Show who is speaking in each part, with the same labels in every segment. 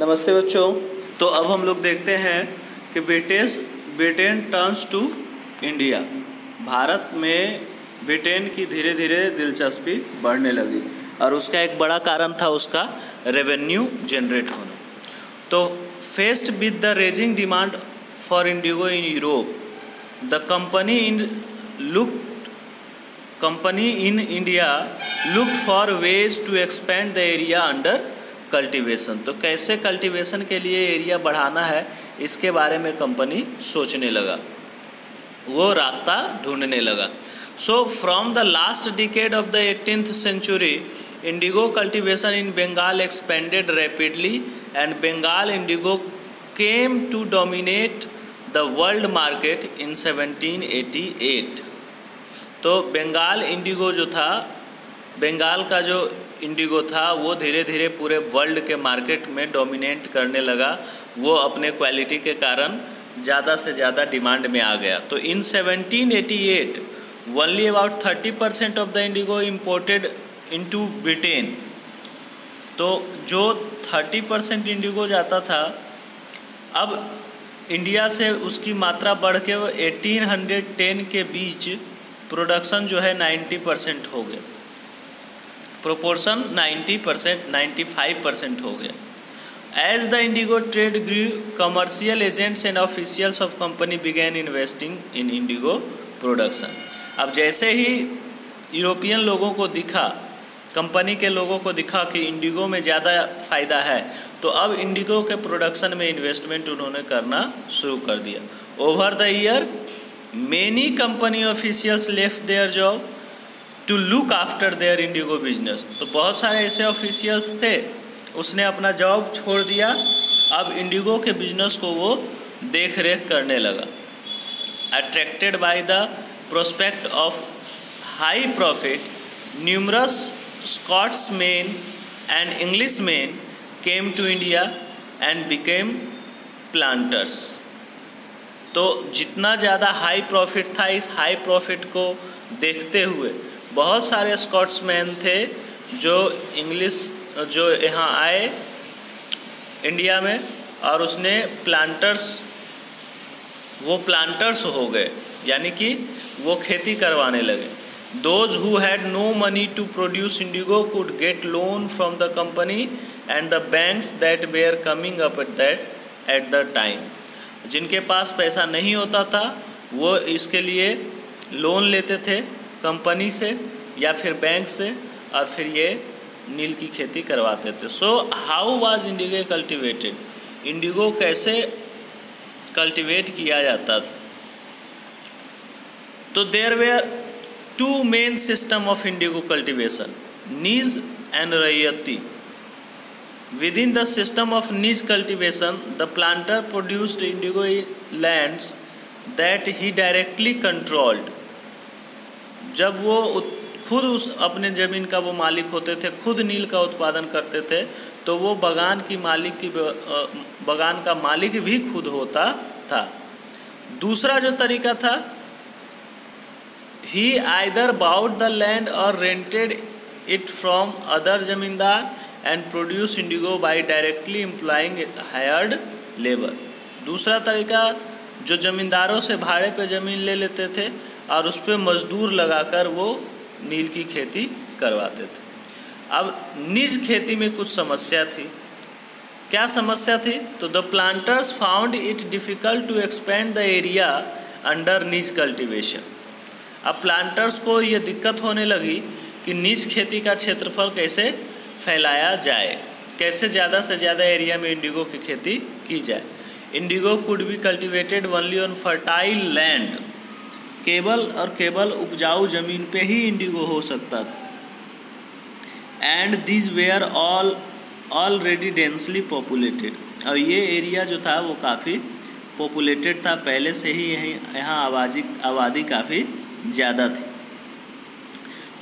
Speaker 1: नमस्ते बच्चों। तो अब हम लोग देखते हैं कि Britain turns to India. Bharat में ब्रिटेन की धीरे धीरे दिलचस्पी बढ़ने लगी और उसका एक बड़ा कारण था उसका रेवेन्यू जनरेट होना। तो faced with the rising demand for indigo in Europe, the company in India looked for ways to expand the area under cultivation. तो कैसे कल्टीवेशन के लिए एरिया बढ़ाना है इसके बारे में कंपनी सोचने लगा, वो रास्ता ढूंढने लगा। So from the last decade of the 18th century, indigo cultivation in Bengal expanded rapidly and Bengal indigo came to dominate the world market in 1788। तो बंगाल इंडिगो जो था, बंगाल का जो इंडिगो था वो धीरे धीरे पूरे वर्ल्ड के मार्केट में डोमिनेट करने लगा। वो अपने क्वालिटी के कारण ज़्यादा से ज़्यादा डिमांड में आ गया। तो इन 1788 only about 30% of the Indigo imported into Britain. तो जो 30% इंडिगो जाता था, अब इंडिया से उसकी मात्रा बढ़ के 1810 के बीच प्रोडक्शन जो है 90% हो गया, प्रोपोर्शन 90%, 95% हो गया। As the indigo trade grew, commercial agents and officials of company began investing in indigo production. अब जैसे ही यूरोपियन लोगों को दिखा, कंपनी के लोगों को दिखा कि इंडिगो में ज़्यादा फ़ायदा है, तो अब इंडिगो के प्रोडक्शन में इन्वेस्टमेंट उन्होंने करना शुरू कर दिया। Over the year many company officials left their job to look after their indigo business. तो बहुत सारे ऐसे ऑफिशियल्स थे, उसने अपना जॉब छोड़ दिया, अब इंडिगो के बिजनेस को वो देख रेख करने लगा। Attracted by the prospect of high profit, numerous Scotsman and Englishman came to India and became planters. तो जितना ज़्यादा हाई प्रॉफिट था, इस हाई प्रॉफिट को देखते हुए बहुत सारे स्कॉट्समैन थे जो यहाँ आए इंडिया में, और उसने वो प्लांटर्स हो गए, यानी कि वो खेती करवाने लगे। Those who had no money to produce indigo could get loan from the company and the banks that were coming up at the time. जिनके पास पैसा नहीं होता था वो इसके लिए लोन लेते थे कंपनी से या फिर बैंक से, और फिर ये नील की खेती करवाते थे। So how was indigo cultivated? Indigo कैसे कल्टिवेट किया जाता था? तो there were two main system of indigo cultivation, nij and ryoti. Within the system of niche cultivation, the planter produced indigo lands that he directly controlled. जब वो खुद उस अपने ज़मीन का वो मालिक होते थे, खुद नील का उत्पादन करते थे, तो वो बगान का मालिक भी खुद होता था। दूसरा जो तरीका था, he either bought the land or rented it from other जमींदार and produce indigo by directly employing hired labor। दूसरा तरीका, जो ज़मींदारों से भाड़े पे ज़मीन ले लेते थे और उस पर मज़दूर लगाकर वो नील की खेती करवाते थे। अब निज खेती में कुछ समस्या थी। क्या समस्या थी? तो the planters found it difficult to expand the area under nij cultivation. अब प्लांटर्स को ये दिक्कत होने लगी कि निज खेती का क्षेत्रफल कैसे फैलाया जाए, कैसे ज़्यादा से ज़्यादा एरिया में इंडिगो की खेती की जाए। Indigo could be cultivated only on fertile land. केवल उपजाऊ ज़मीन पे ही इंडिगो हो सकता था। And this were already densely populated. और ये एरिया जो था वो काफ़ी पॉपुलेटेड था, पहले से ही यहाँ आबादी काफ़ी ज़्यादा थी।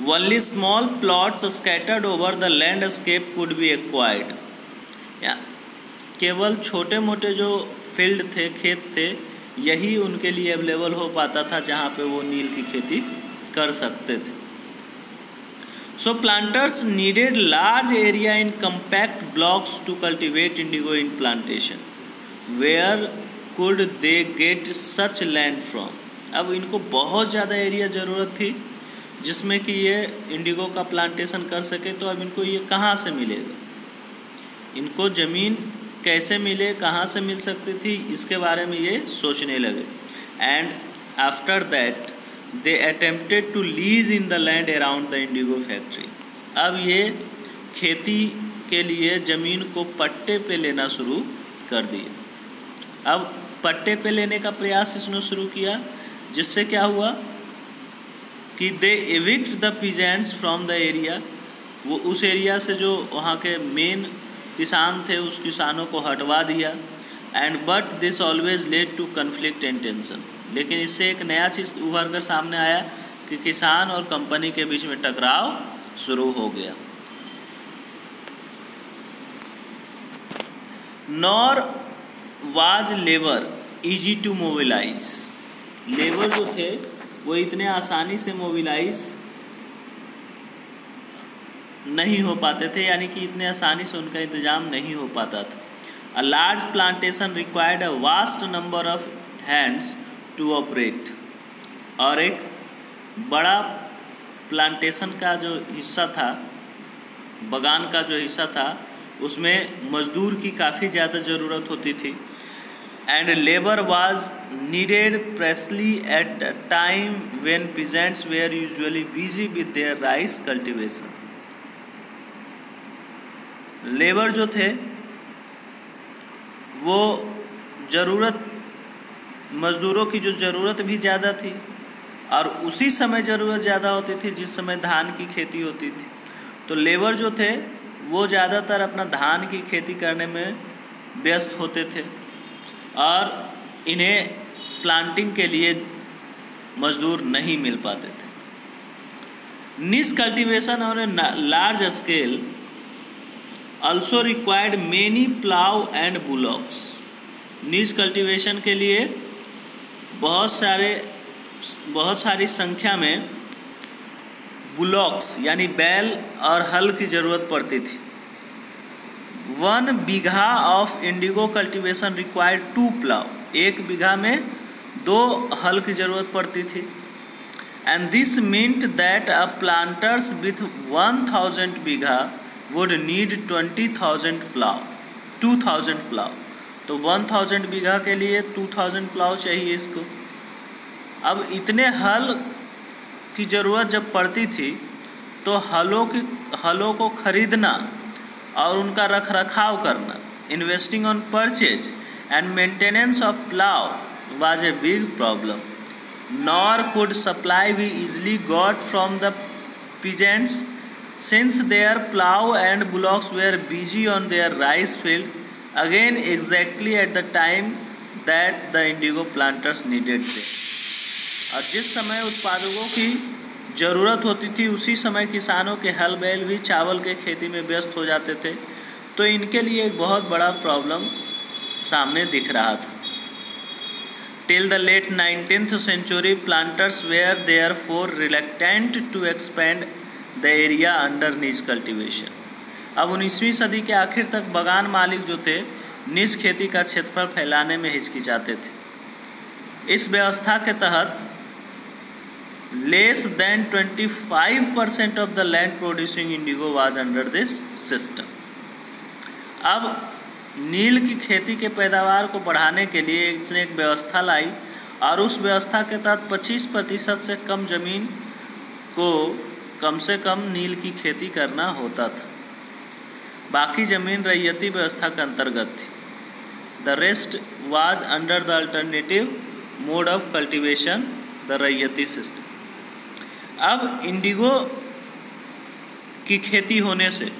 Speaker 1: Only small plots scattered over the landscape could be acquired। या केवल छोटे मोटे जो फील्ड थे, खेत थे, यही उनके लिए अवेलेबल हो पाता था जहाँ पे वो नील की खेती कर सकते थे। So planters needed large area in compact blocks to cultivate indigo in plantation. Where could they get such land from? अब इनको बहुत ज़्यादा एरिया ज़रूरत थी जिसमें कि ये इंडिगो का प्लांटेशन कर सके, तो अब इनको ये कहाँ से मिलेगा, इनको ज़मीन कैसे मिले, कहाँ से मिल सकती थी, इसके बारे में ये सोचने लगे. And after that they attempted to lease in the land around the indigo factory. अब ये खेती के लिए ज़मीन को पट्टे पे लेना शुरू कर दिए. अब पट्टे पे लेने का प्रयास इसने शुरू किया, जिससे क्या हुआ कि they evict the peasants from the area. वो उस एरिया से जो वहाँ के मेन किसान थे उस किसानों को हटवा दिया. And but this always led to conflict and tension. लेकिन इससे एक नया चीज़ उभर कर सामने आया कि किसान और कंपनी के बीच में टकराव शुरू हो गया. Nor was labour easy to mobilise. Labour जो थे वो इतने आसानी से मोबिलाइज नहीं हो पाते थे, यानी कि इतने आसानी से उनका इंतज़ाम नहीं हो पाता था. A large plantation required a vast number of hands to operate. और एक बड़ा प्लांटेशन का जो हिस्सा था, बगान का जो हिस्सा था, उसमें मजदूर की काफ़ी ज़्यादा ज़रूरत होती थी. And labour was needed precisely at a time when peasants were usually busy with their rice cultivation. Labour जो थे वो ज़रूरत, मज़दूरों की जो ज़रूरत भी ज़्यादा थी और उसी समय ज़रूरत ज़्यादा होती थी जिस समय धान की खेती होती थी. तो लेबर जो थे वो ज़्यादातर अपना धान की खेती करने में व्यस्त होते थे और इन्हें प्लांटिंग के लिए मज़दूर नहीं मिल पाते थे. निच cultivation on a large scale also required many plow and bullocks. निच कल्टीवेशन के लिए बहुत सारी संख्या में बुलॉक्स यानी बैल और हल की ज़रूरत पड़ती थी. 1 bigha of indigo cultivation required 2 plough. 1 बीघा में 2 हल की ज़रूरत पड़ती थी. And this meant that a planters with 1000 bigha would need 20,000 plough, 2000 plough. तो 1000 बीघा के लिए 2000 प्लाव चाहिए इसको. अब इतने हल की ज़रूरत जब पड़ती थी तो हलों को खरीदना और उनका रख रखाव करना, investing on purchase and maintenance of plough was a big problem. Nor could supply B easily got from the peasants since their plow and bullocks were busy on their rice field, again exactly at the time that the indigo planters needed them. और जिस समय उत्पादकों की ज़रूरत होती थी उसी समय किसानों के हल बैल भी चावल के खेती में व्यस्त हो जाते थे. तो इनके लिए एक बहुत बड़ा प्रॉब्लम सामने दिख रहा था. Till the late 19th century, planters were therefore reluctant to expand the area under निच कल्टीवेशन. अब 19वीं सदी के आखिर तक बगान मालिक जो थे निज खेती का क्षेत्रफल फैलाने में हिचकिचाते थे. इस व्यवस्था के तहत less than 25% of the land producing Indigo was under this system. अब नील की खेती के पैदावार को बढ़ाने के लिए इसने एक व्यवस्था लाई और उस व्यवस्था के तहत 25% से कम ज़मीन को कम से कम नील की खेती करना होता था. बाकी ज़मीन रैयती व्यवस्था के अंतर्गत थी. The rest was under the alternative mode of cultivation, the ryoti system. अब इंडिगो की खेती होने से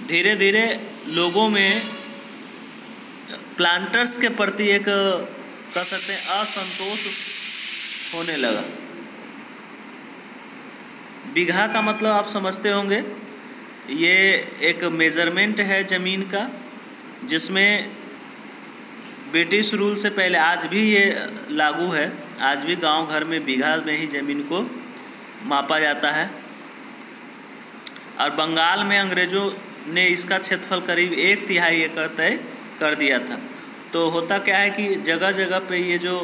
Speaker 1: धीरे धीरे लोगों में प्लांटर्स के प्रति एक कह सकते हैं असंतोष होने लगा. बीघा का मतलब आप समझते होंगे, ये एक मेज़रमेंट है ज़मीन का जिसमें ब्रिटिश रूल से पहले, आज भी ये लागू है, आज भी गांव घर में बीघा में ही ज़मीन को मापा जाता है. और बंगाल में अंग्रेज़ों ने इसका क्षेत्रफल करीब 1/3 एकड़ तय कर दिया था। तो होता क्या है कि जगह जगह पे ये जो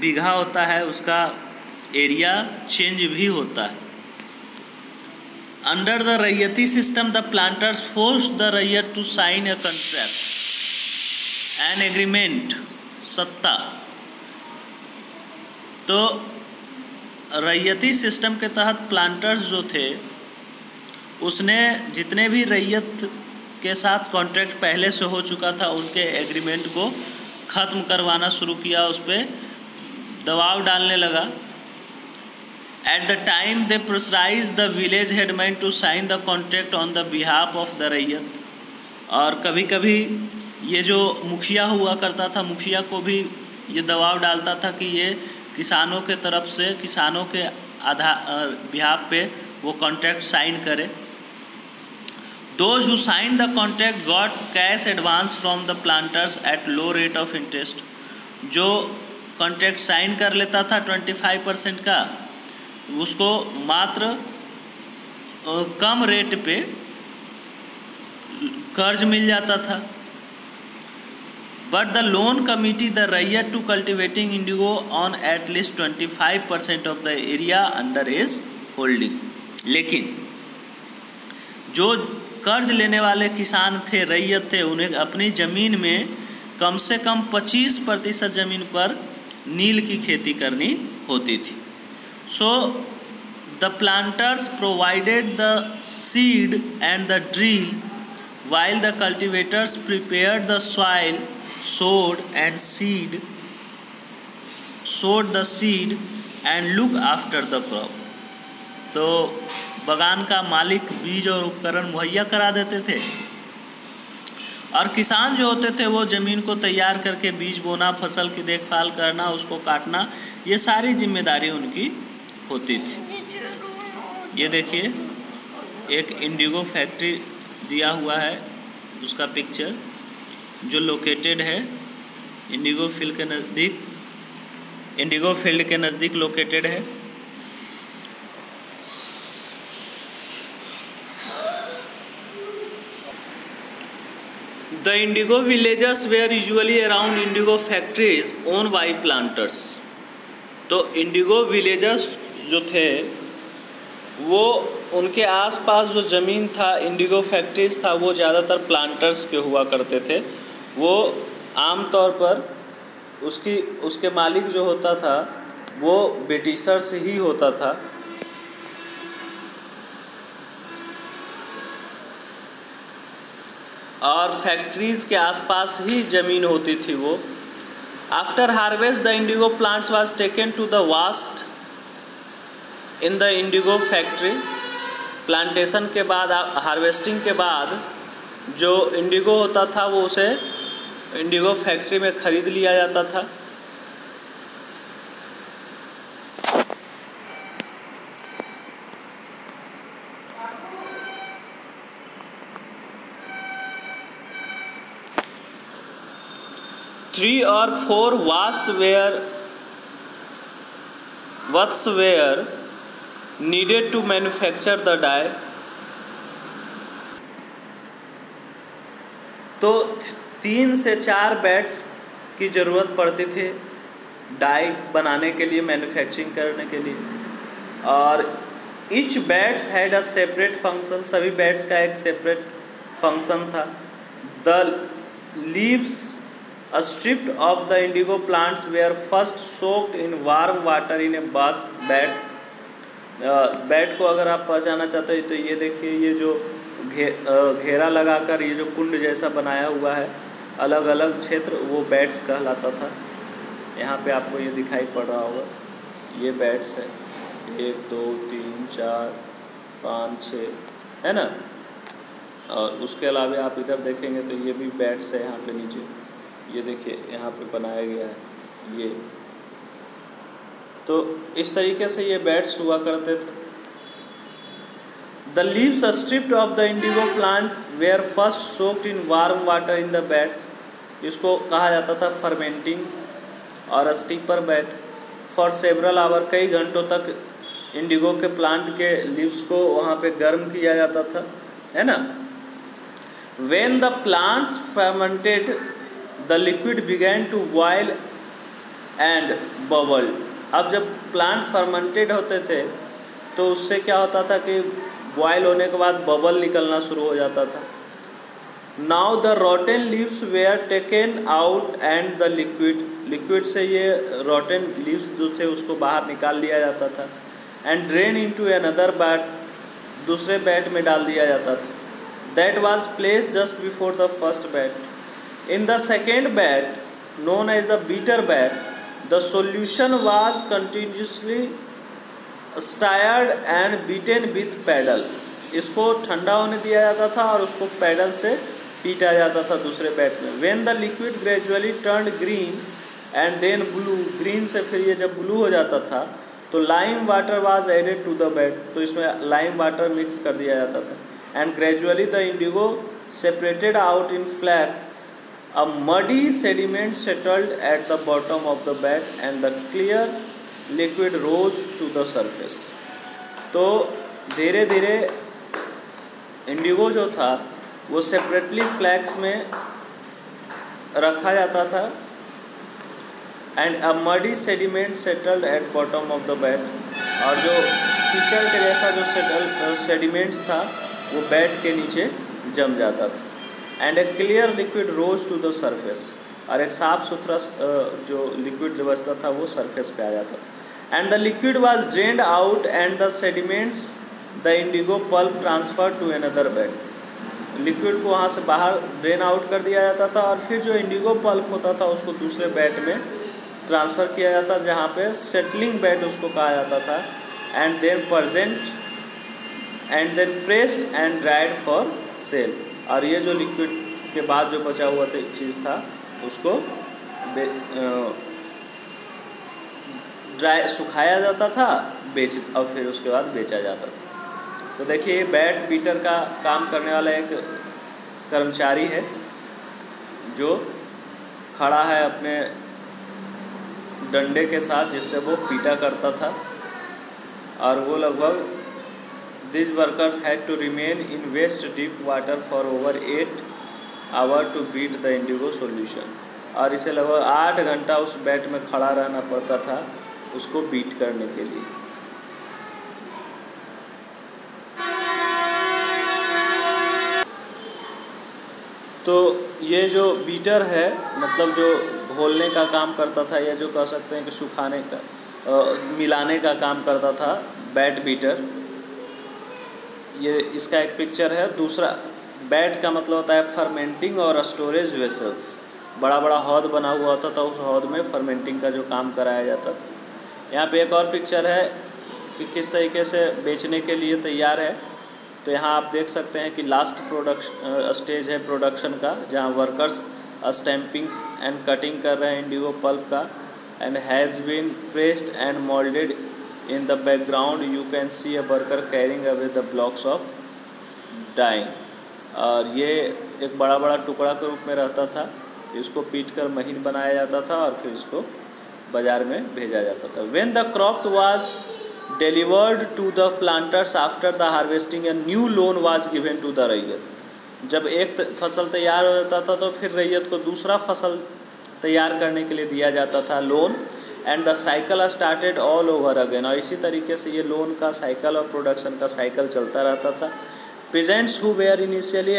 Speaker 1: बीघा होता है उसका एरिया चेंज भी होता है। Under the ryoti system the planters force the ryot to sign a contract an agreement सत्ता। तो रैयती सिस्टम के तहत प्लांटर्स जो थे उसने जितने भी रैयत के साथ कॉन्ट्रैक्ट पहले से हो चुका था उनके एग्रीमेंट को ख़त्म करवाना शुरू किया, उस पर दबाव डालने लगा। At the time they pressurise the village headman to sign the contract on the behalf of the ryot. और कभी कभी ये जो मुखिया हुआ करता था, मुखिया को भी ये दबाव डालता था कि ये किसानों के तरफ से, किसानों के बिहाफ पे वो कॉन्ट्रैक्ट साइन करे। Those who signed the contract got cash advance from the planters at low rate of interest। जो कॉन्ट्रैक्ट साइन कर लेता था 25% का, उसको मात्र कम रेट पे कर्ज मिल जाता था। But the loan committee the ryot to cultivating indigo on at least 25% of the area under his holding. लेकिन जो कर्ज लेने वाले किसान थे, रैयत थे, उन्हें अपनी ज़मीन में कम से कम 25% ज़मीन पर नील की खेती करनी होती थी। So the planters provided the seed and the drill while the cultivators prepared the soil, sowed the seed and looked after the crop। तो बागान का मालिक बीज और उपकरण मुहैया करा देते थे और किसान जो होते थे वो ज़मीन को तैयार करके बीज बोना, फसल की देखभाल करना, उसको काटना, ये सारी जिम्मेदारी उनकी होती थी। ये देखिए एक इंडिगो फैक्ट्री दिया हुआ है, उसका पिक्चर जो लोकेटेड है इंडिगो फील्ड के नज़दीक लोकेटेड है। The indigo villages were usually around indigo factories owned by planters। तो इंडिगो विलेजेस जो थे वो उनके आसपास जो ज़मीन था, इंडिगो फैक्ट्रीज था, वो ज़्यादातर प्लांटर्स के हुआ करते थे। वो आमतौर पर उसके मालिक जो होता था वो ब्रिटिशर्स ही होता था। और फैक्ट्रीज़ के आसपास ही ज़मीन होती थी वो। After harvest the indigo plants was taken to the vast in the indigo factory. Plantation के बाद, हार्वेस्टिंग के बाद जो इंडिगो होता था वो उसे इंडिगो फैक्ट्री में ख़रीद लिया जाता था। Three or four wasps were needed to manufacture the dye। तो 3 से 4 बैट्स की ज़रूरत पड़ती थी डाई बनाने के लिए, मैन्युफैक्चरिंग करने के लिए। और each bats had a separate function. सभी बैट्स का एक सेपरेट फंक्शन था। The leaves stripped of the indigo plants were first soaked in warm water in a bath bed। Bat को अगर आप पहचाना चाहते हैं तो ये देखिए, ये जो घेरा लगाकर ये जो कुंड जैसा बनाया हुआ है, अलग अलग क्षेत्र, वो बैट्स कहलाता था। यहाँ पे आपको ये दिखाई पड़ रहा होगा, ये बैट्स है, 1 2 3 4 5 6 है ना। और उसके अलावा आप इधर देखेंगे तो ये भी बैट्स है। यहाँ पे नीचे ये देखिए, यहाँ पे बनाया गया है ये। तो इस तरीके से ये बैट्स हुआ करते थे। The leaves stripped off the indigo plant were first soaked in warm water in the vat. इसको कहा जाता था फर्मेंटिंग और steeper vat. For several hour, कई घंटों तक इंडिगो के प्लांट के लीव्स को वहाँ पे गर्म किया जाता था, है ना। When the plants fermented, the liquid began to boil and bubble. अब जब प्लांट फर्मेंटेड होते थे तो उससे क्या होता था कि बॉयल होने के बाद बबल निकलना शुरू हो जाता था। Now the रॉटन leaves where taken out and the liquid से ये रॉटन लीव्स जो थे उसको बाहर निकाल लिया जाता था and drain into another bat, दूसरे बैट में डाल दिया जाता था। That was placed just before the first bat. In the second bat known as the beater bag, the solution was continuously stirred and beaten with paddle. इसको ठंडा होने दिया जाता था और उसको पैडल से पीटा जाता था दूसरे बैट में। When the liquid gradually turned green and then blue, green से फिर ये जब ब्लू हो जाता था तो lime water was added to the bed, तो इसमें lime water मिक्स कर दिया जाता था। And gradually the indigo separated out in flakes. A muddy sediment settled at the bottom of the bed and the clear liquid rose to the surface. तो धीरे धीरे Indigo जो था वो सेपरेटली फ्लैक्स में रखा जाता था and a muddy sediment settled at bottom of the bed, और जो कीचड़ के जैसा जो सेडिमेंट्स था वो बेड के नीचे जम जाता था। And a clear liquid rose to the surface, और एक साफ सुथरा जो लिक्विड बचता था वो सरफेस पे आ जाता था। And the liquid was drained out and the sediments the indigo pulp transfer to another bed. Liquid को वहाँ से बाहर ड्रेन आउट कर दिया जाता था और फिर जो इंडिगो पल्प होता था उसको दूसरे बेड में ट्रांसफ़र किया जाता, जहाँ पे सेटलिंग बेड उसको कहा जाता था। And then pressed and dried for sale, और ये जो लिक्विड के बाद जो बचा हुआ चीज़ था उसको ड्राई सुखाया जाता था और फिर उसके बाद बेचा जाता था। तो देखिए बैट बीटर का काम करने वाला एक कर्मचारी है जो खड़ा है अपने डंडे के साथ जिससे वो पीटा करता था, और वो लगभग These workers had to remain in waist deep water for over 8 hours to beat the indigo solution, और इसे लगभग 8 घंटा उस बैट में खड़ा रहना पड़ता था उसको बीट करने के लिए। तो ये जो बीटर है मतलब जो घोलने का काम करता था, या जो कह सकते हैं कि सुखाने का मिलाने का काम करता था बैट बीटर। ये इसका एक पिक्चर है। दूसरा बैट का मतलब होता है फर्मेंटिंग और स्टोरेज वेसल्स, बड़ा बड़ा हौद बना हुआ होता था, उस हौद में फर्मेंटिंग का जो काम कराया जाता था। यहाँ पे एक और पिक्चर है कि किस तरीके से बेचने के लिए तैयार है। तो यहाँ आप देख सकते हैं कि लास्ट प्रोडक्शन स्टेज है प्रोडक्शन का, जहाँ वर्कर्स स्टैंपिंग एंड कटिंग कर रहे हैं इंडिगो पल्प का। And has been pressed and moulded. In the background you can see a worker carrying away the blocks of dyeing, और ये एक बड़ा बड़ा टुकड़ा के रूप में रहता था, इसको पीट कर महीन बनाया जाता था और फिर इसको बाज़ार में भेजा जाता था। When the crop was delivered to the planters after the harvesting, a new loan was given to the रैयत। जब एक फसल तैयार हो जाता था तो फिर रैयत को दूसरा फसल तैयार करने के लिए दिया जाता था loan. And the cycle started all over again, और इसी तरीके से ये लोन का साइकिल और प्रोडक्शन का साइकिल चलता रहता था। Peasants who were initially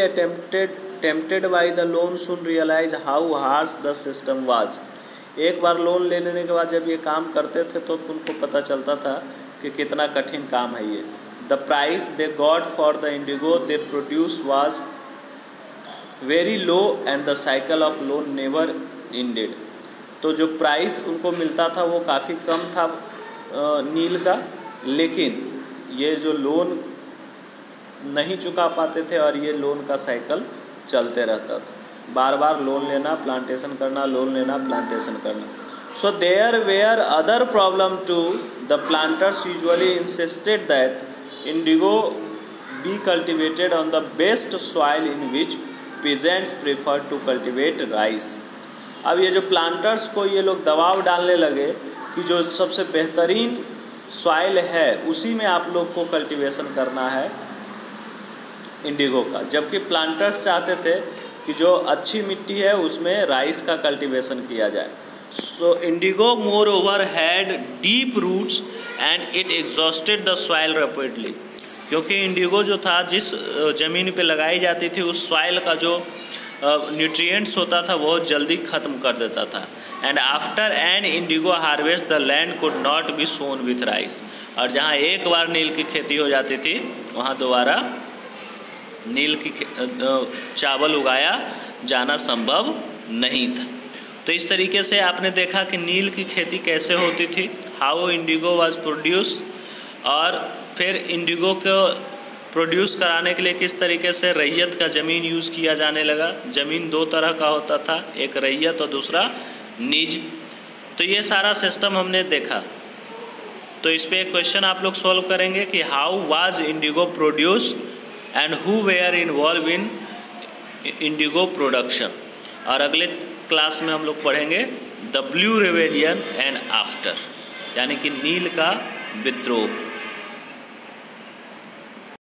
Speaker 1: tempted by the loan soon realise how harsh the system was. एक बार लोन ले लेने के बाद जब ये काम करते थे तो उनको पता चलता था कि कितना कठिन काम है ये। The price they got for the Indigo they produce was very low and the cycle of loan never ended. तो जो प्राइस उनको मिलता था वो काफ़ी कम था नील का, लेकिन ये जो लोन नहीं चुका पाते थे और ये लोन का साइकिल चलते रहता था, बार बार लोन लेना प्लांटेशन करना, लोन लेना प्लांटेशन करना। So there were other problem too. The planters usually insisted that indigo be cultivated on the best soil in which peasants prefer to cultivate rice. अब ये जो प्लांटर्स को ये लोग दबाव डालने लगे कि जो सबसे बेहतरीन सॉइल है उसी में आप लोग को कल्टीवेशन करना है इंडिगो का, जबकि प्लांटर्स चाहते थे कि जो अच्छी मिट्टी है उसमें राइस का कल्टीवेशन किया जाए। So indigo moreover had deep roots and it exhausted the soil rapidly, क्योंकि इंडिगो जो था जिस ज़मीन पे लगाई जाती थी उस सॉइल का जो न्यूट्रिएंट्स होता था बहुत जल्दी ख़त्म कर देता था। And after an indigo harvest the land could not be sown with rice, और जहाँ एक बार नील की खेती हो जाती थी वहाँ दोबारा नील की चावल उगाया जाना संभव नहीं था। तो इस तरीके से आपने देखा कि नील की खेती कैसे होती थी, हाउ इंडिगो वाज प्रोड्यूस, और फिर इंडिगो को प्रोड्यूस कराने के लिए किस तरीके से रैयत का ज़मीन यूज़ किया जाने लगा। ज़मीन दो तरह का होता था, एक रैयत और दूसरा निज। तो ये सारा सिस्टम हमने देखा। तो इस पर एक क्वेश्चन आप लोग सॉल्व करेंगे कि how was indigo produced and who were involve in indigo production. और अगले क्लास में हम लोग पढ़ेंगे the blue rebellion and after, यानी कि नील का विद्रोह।